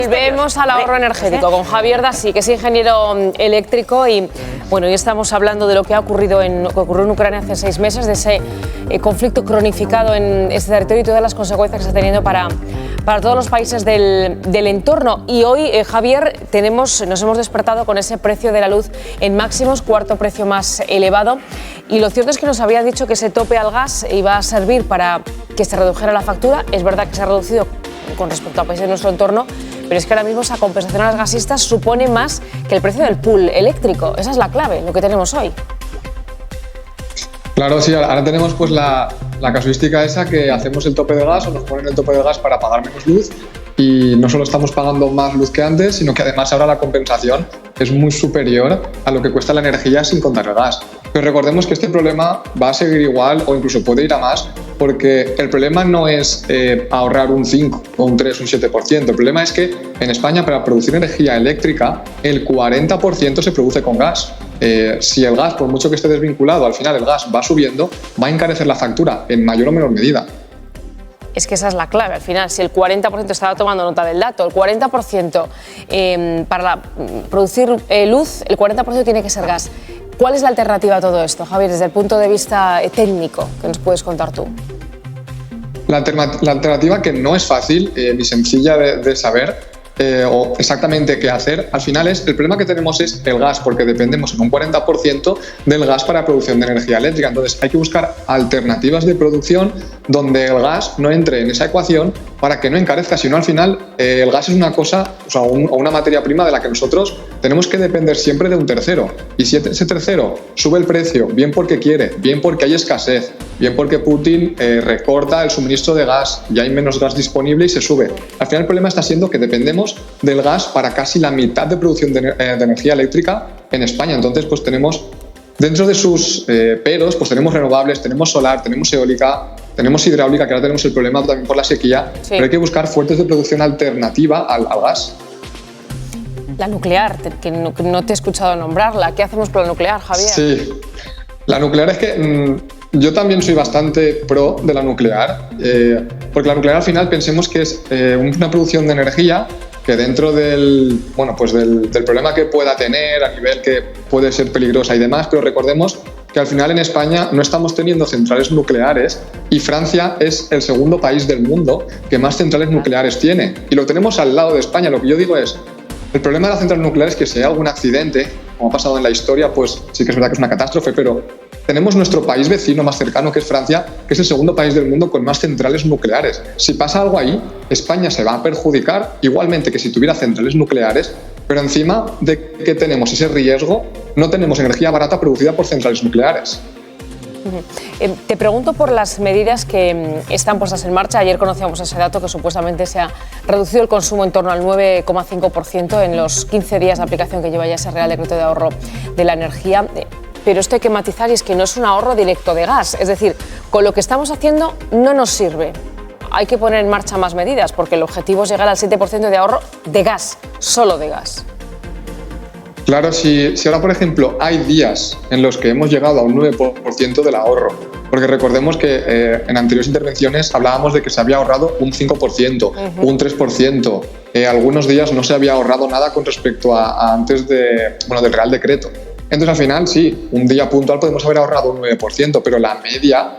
Volvemos al ahorro energético con Javier Dassi, que es ingeniero eléctrico y bueno, hoy estamos hablando de lo que ocurrió en Ucrania hace 6 meses, de ese conflicto cronificado en este territorio y todas las consecuencias que está teniendo para todos los países del entorno. Y hoy, Javier, nos hemos despertado con ese precio de la luz en máximos, cuarto precio más elevado. Y lo cierto es que nos había dicho que ese tope al gas iba a servir para que se redujera la factura. Es verdad que se ha reducido con respecto a países de nuestro entorno, pero es que ahora mismo esa compensación a las gasistas supone más que el precio del pool eléctrico. Esa es la clave, lo que tenemos hoy. Claro, sí, ahora tenemos pues la casuística esa que hacemos el tope de gas o nos ponen el tope de gas para pagar menos luz y no solo estamos pagando más luz que antes, sino que además ahora la compensación es muy superior a lo que cuesta la energía sin contar el gas. Pero recordemos que este problema va a seguir igual o incluso puede ir a más, porque el problema no es ahorrar un 5 o un 3 o un 7%. El problema es que en España, para producir energía eléctrica, el 40% se produce con gas. Si el gas, por mucho que esté desvinculado, al final el gas va subiendo, va a encarecer la factura en mayor o menor medida. Es que esa es la clave, al final, si el 40%, estaba tomando nota del dato, el 40% para producir luz, el 40% tiene que ser gas. ¿Cuál es la alternativa a todo esto, Javier, desde el punto de vista técnico que nos puedes contar tú? La alternativa, que no es fácil ni sencilla de saber, o exactamente qué hacer, al final el problema que tenemos es el gas, porque dependemos en un 40% del gas para producción de energía eléctrica. Entonces hay que buscar alternativas de producción donde el gas no entre en esa ecuación para que no encarezca, sino al final el gas es una cosa, o una materia prima de la que nosotros tenemos que depender siempre de un tercero. Y si ese tercero sube el precio, bien porque quiere, bien porque hay escasez, bien porque Putin recorta el suministro de gas y hay menos gas disponible y se sube. Al final el problema está siendo que dependemos del gas para casi la mitad de producción de energía eléctrica en España. Entonces, pues tenemos, dentro de sus peros, pues tenemos renovables, tenemos solar, tenemos eólica, tenemos hidráulica, que ahora tenemos el problema también por la sequía, sí. Pero hay que buscar fuentes de producción alternativa al gas. La nuclear, que no te he escuchado nombrarla. ¿Qué hacemos con la nuclear, Javier? Sí, la nuclear es que yo también soy bastante pro de la nuclear, porque la nuclear al final pensemos que es una producción de energía que dentro del problema que pueda tener, a nivel que puede ser peligrosa y demás, pero recordemos que al final en España no estamos teniendo centrales nucleares y Francia es el segundo país del mundo que más centrales nucleares tiene. Y lo tenemos al lado de España. Lo que yo digo es, el problema de las centrales nucleares es que si hay algún accidente, como ha pasado en la historia, pues sí que es verdad que es una catástrofe, pero tenemos nuestro país vecino más cercano, que es Francia, que es el segundo país del mundo con más centrales nucleares. Si pasa algo ahí, España se va a perjudicar igualmente que si tuviera centrales nucleares, pero encima de que tenemos ese riesgo, no tenemos energía barata producida por centrales nucleares. Te pregunto por las medidas que están puestas en marcha. Ayer conocíamos ese dato que supuestamente se ha reducido el consumo en torno al 9,5% en los 15 días de aplicación que lleva ya ese Real Decreto de Ahorro de la Energía. Pero esto hay que matizar y es que no es un ahorro directo de gas. Es decir, con lo que estamos haciendo no nos sirve. Hay que poner en marcha más medidas porque el objetivo es llegar al 7% de ahorro de gas, solo de gas. Claro, si ahora, por ejemplo, hay días en los que hemos llegado a un 9% del ahorro, porque recordemos que en anteriores intervenciones hablábamos de que se había ahorrado un 5%, un 3%, algunos días no se había ahorrado nada con respecto a antes del Real Decreto. Entonces, al final, sí, un día puntual podemos haber ahorrado un 9%, pero la media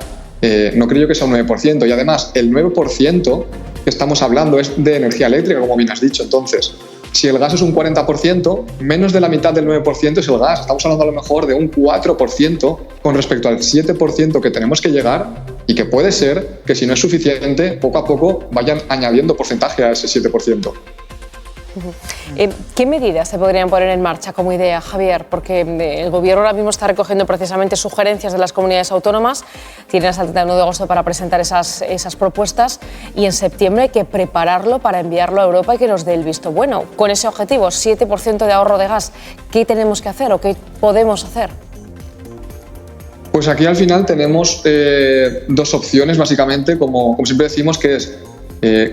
no creo que sea un 9%. Y además, el 9% que estamos hablando es de energía eléctrica, como bien has dicho. Entonces, si el gas es un 40%, menos de la mitad del 9% es el gas. Estamos hablando a lo mejor de un 4% con respecto al 7% que tenemos que llegar y que puede ser que si no es suficiente, poco a poco vayan añadiendo porcentaje a ese 7%. ¿Qué medidas se podrían poner en marcha como idea, Javier? Porque el Gobierno ahora mismo está recogiendo precisamente sugerencias de las comunidades autónomas. Tienen hasta el 31 de agosto para presentar esas propuestas y en septiembre hay que prepararlo para enviarlo a Europa y que nos dé el visto bueno. Con ese objetivo, 7% de ahorro de gas, ¿qué tenemos que hacer o qué podemos hacer? Pues aquí al final tenemos dos opciones básicamente, como siempre decimos, que es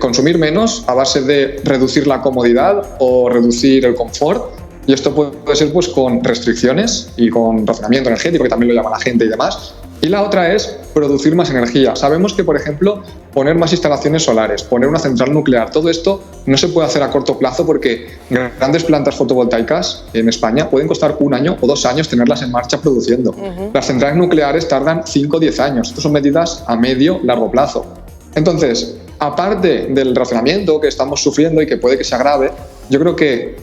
consumir menos a base de reducir la comodidad o reducir el confort, y esto puede ser pues con restricciones y con racionamiento energético, que también lo llama la gente y demás, Y la otra es producir más energía. Sabemos que, por ejemplo, poner más instalaciones solares, poner una central nuclear, todo esto no se puede hacer a corto plazo porque grandes plantas fotovoltaicas en España pueden costar 1 año o 2 años tenerlas en marcha produciendo. Las centrales nucleares tardan 5 o 10 años. Estas son medidas a medio, largo plazo. Entonces, aparte del racionamiento que estamos sufriendo y que puede que se agrave, yo creo que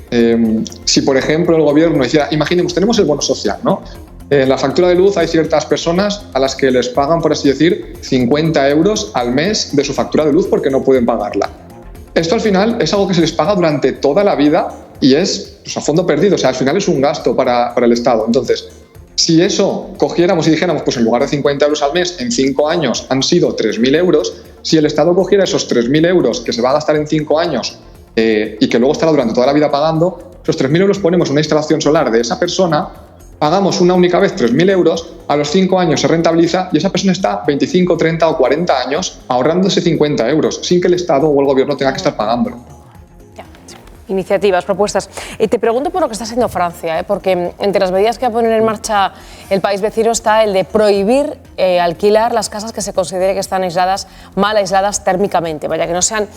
si, por ejemplo, el gobierno hiciera, imaginemos, tenemos el bono social, ¿no? En la factura de luz hay ciertas personas a las que les pagan, por así decir, 50 euros al mes de su factura de luz porque no pueden pagarla. Esto al final es algo que se les paga durante toda la vida y es a fondo perdido, o sea, al final es un gasto para el Estado. Entonces, si eso cogiéramos y dijéramos, pues en lugar de 50 euros al mes, en 5 años han sido 3.000 euros, si el Estado cogiera esos 3.000 euros que se va a gastar en 5 años y que luego estará durante toda la vida pagando, esos 3.000 euros ponemos una instalación solar de esa persona, pagamos una única vez 3.000 euros, a los 5 años se rentabiliza y esa persona está 25, 30 o 40 años ahorrándose 50 euros sin que el Estado o el gobierno tenga que estar pagándolo. Iniciativas, propuestas. Te pregunto por lo que está haciendo Francia, porque entre las medidas que va a poner en marcha el país vecino está el de prohibir alquilar las casas que se considere que están aisladas, mal aisladas térmicamente, vaya, que no sean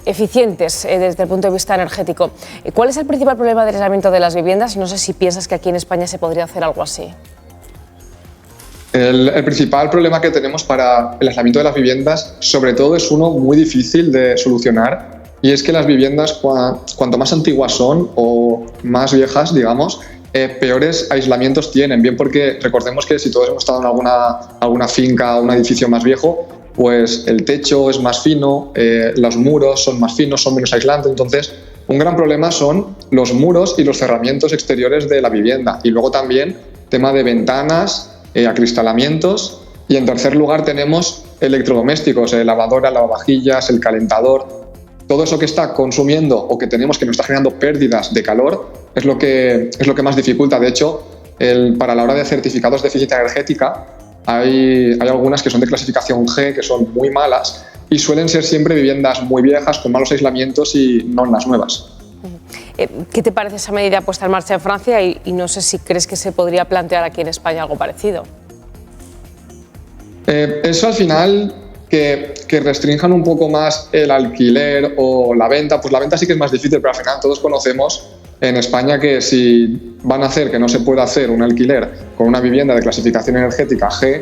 eficientes desde el punto de vista energético. ¿Cuál es el principal problema del aislamiento de las viviendas? Y no sé si piensas que aquí en España se podría hacer algo así. El principal problema que tenemos para el aislamiento de las viviendas, sobre todo, es uno muy difícil de solucionar. Y es que las viviendas, cuanto más antiguas son o más viejas, digamos, peores aislamientos tienen. Bien porque recordemos que si todos hemos estado en alguna finca o un edificio más viejo, pues el techo es más fino, los muros son más finos, son menos aislantes. Entonces, un gran problema son los muros y los cerramientos exteriores de la vivienda. Y luego también tema de ventanas, acristalamientos. Y en tercer lugar tenemos electrodomésticos, lavadora, lavavajillas, el calentador. Todo eso que está consumiendo o que tenemos que nos está generando pérdidas de calor es lo que más dificulta. De hecho, para la hora de certificados de eficiencia energética hay algunas que son de clasificación G, que son muy malas y suelen ser siempre viviendas muy viejas, con malos aislamientos y no las nuevas. ¿Qué te parece esa medida puesta en marcha en Francia y no sé si crees que se podría plantear aquí en España algo parecido? Eso al final... Que restrinjan un poco más el alquiler o la venta, pues la venta sí que es más difícil, pero al final todos conocemos en España que si van a hacer que no se pueda hacer un alquiler con una vivienda de clasificación energética G,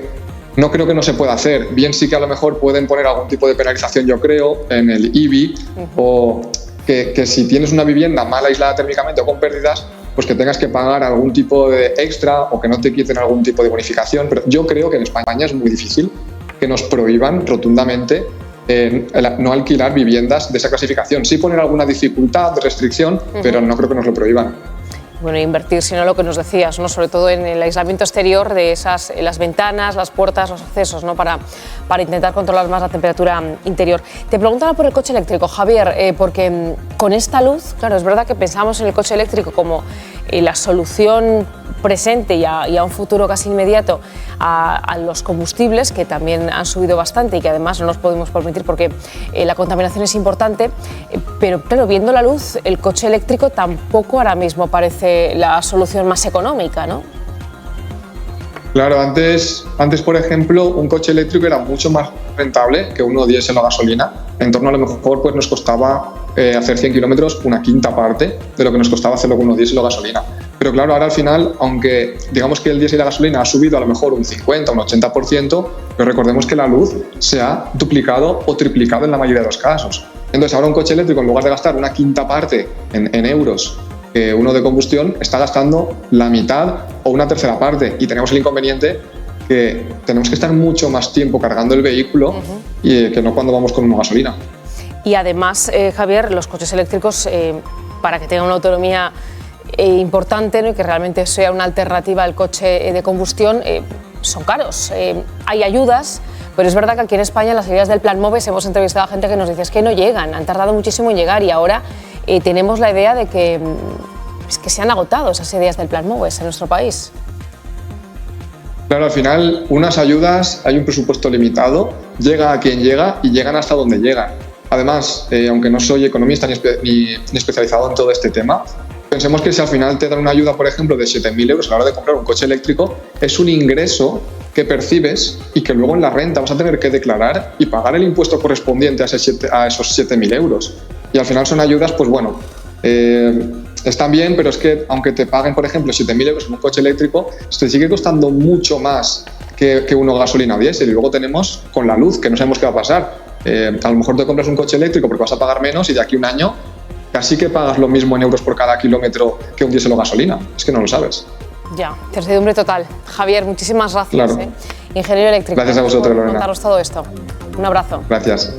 no creo que no se pueda hacer. Bien sí que a lo mejor pueden poner algún tipo de penalización, yo creo, en el IBI, o que si tienes una vivienda mal aislada térmicamente o con pérdidas, pues que tengas que pagar algún tipo de extra o que no te quiten algún tipo de bonificación. Pero yo creo que en España es muy difícil que nos prohíban rotundamente no alquilar viviendas de esa clasificación. Sí poner alguna dificultad de restricción, pero no creo que nos lo prohíban. Bueno, invertir, sino lo que nos decías, ¿no? Sobre todo en el aislamiento exterior de las ventanas, las puertas, los accesos, ¿no? Para intentar controlar más la temperatura interior. Te preguntaba por el coche eléctrico, Javier, porque con esta luz, claro, es verdad que pensamos en el coche eléctrico como la solución presente y a un futuro casi inmediato a los combustibles, que también han subido bastante y que además no nos podemos permitir porque la contaminación es importante, pero claro, viendo la luz, el coche eléctrico tampoco ahora mismo parece la solución más económica, ¿no? Claro, antes, por ejemplo, un coche eléctrico era mucho más rentable que uno diésel o gasolina. En torno a lo mejor pues nos costaba hacer 100 kilómetros una quinta parte de lo que nos costaba hacerlo con uno diésel o gasolina. Pero claro, ahora al final, aunque digamos que el diésel y la gasolina ha subido a lo mejor un 50 o un 80%, pero recordemos que la luz se ha duplicado o triplicado en la mayoría de los casos. Entonces ahora un coche eléctrico, en lugar de gastar una quinta parte en euros que uno de combustión, está gastando la mitad o una tercera parte. Y tenemos el inconveniente que tenemos que estar mucho más tiempo cargando el vehículo y que no cuando vamos con una gasolina. Y además, Javier, los coches eléctricos, para que tengan una autonomía importante, ¿no? Y que realmente sea una alternativa al coche de combustión, son caros. Hay ayudas, pero es verdad que aquí en España las ayudas del Plan MOVES hemos entrevistado a gente que nos dice que no llegan, han tardado muchísimo en llegar y ahora tenemos la idea de que se han agotado esas ideas del Plan MOVES en nuestro país. Claro, al final unas ayudas, hay un presupuesto limitado, llega a quien llega y llegan hasta donde llegan. Además, aunque no soy economista ni especializado en todo este tema, pensemos que si al final te dan una ayuda, por ejemplo, de 7.000 euros a la hora de comprar un coche eléctrico, es un ingreso que percibes y que luego en la renta vas a tener que declarar y pagar el impuesto correspondiente a esos 7.000 euros. Y al final son ayudas, pues bueno, están bien, pero es que aunque te paguen, por ejemplo, 7.000 euros en un coche eléctrico, te sigue costando mucho más que uno gasolina o diésel. Y luego tenemos con la luz, que no sabemos qué va a pasar. A lo mejor te compras un coche eléctrico porque vas a pagar menos y de aquí a un año casi que pagas lo mismo en euros por cada kilómetro que un diésel o gasolina. Es que no lo sabes. Ya, certidumbre total. Javier, muchísimas gracias. Claro. Ingeniero eléctrico. Gracias a vosotros, Lorena. Por contaros todo esto. Un abrazo. Gracias.